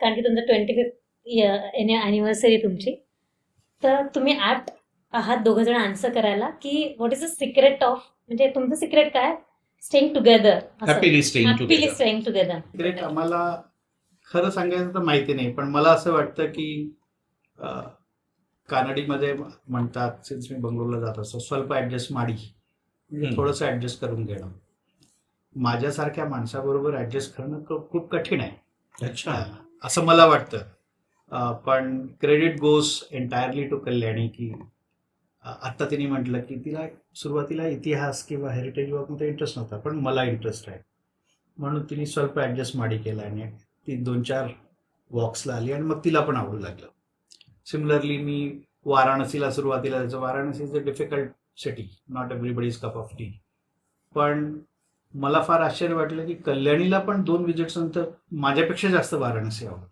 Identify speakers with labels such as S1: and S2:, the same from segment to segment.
S1: कारण की तुमचं 25th अॅनिव्हर्सरी तुमची, तर तुम्ही ॲप्ट आहात दोघं जण आन्सर करायला की what is the secret of, म्हणजे तुमचं सिक्रेट काय staying together,
S2: happily staying
S1: happily staying together.
S3: Secret आम्हाला खरं सांगायचं तर माहिती नाही, पण मला असं वाटतं की कानडीमध्ये म्हणतात, सिन्स मी बंगलोरला जात असतो, स्वल्प ऍडजस्ट माडी, म्हणजे थोडंसं ऍडजस्ट करून घेणं. माझ्यासारख्या माणसाबरोबर ऍडजस्ट करणं खूप कठीण आहे.
S2: अच्छा.
S3: असं मला वाटतं. पण credit goes entirely to Kalyani, की आत्ता तिने म्हटलं की तिला सुरुवातीला इतिहास किंवा हेरिटेज वॉकमध्ये इंटरेस्ट नव्हता, पण मला इंटरेस्ट आहे म्हणून तिने स्वल्प ऍडजस्ट माडी केला आणि ती 2-4 वॉक्सला आली आणि मग तिला पण आवडू लागलं. सिमिलरली मी वाराणसीला सुरुवातीला जायचं. Varanasi is a difficult city, not everybody is cup of T. पण मला फार आश्चर्य वाटलं की कल्याणीला पण 2 विजिट्स नंतर माझ्यापेक्षा जास्त वाराणसी आवडलं.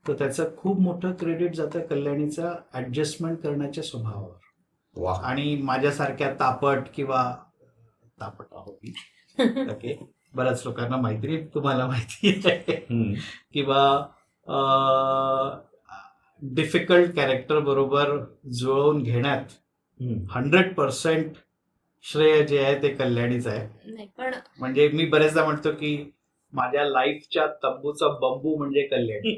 S3: तर त्याचं खूप मोठं क्रेडिट जातं कल्याणीचा ऍडजस्टमेंट करण्याच्या स्वभावावर. आणि माझ्यासारख्या तापट आहो मी, ओके, बऱ्याच लोकांना माहिती नाही, तुम्हाला माहिती आहे, किंवा डिफिकल्ट कॅरेक्टर बरोबर जुळवून घेण्यात 100% श्रेय जे आहे ते कल्याणीच आहे.
S1: पण
S3: म्हणजे मी बरेचदा म्हणतो की माझ्या लाईफच्या तंबूचा बंबू म्हणजे कल्याणी.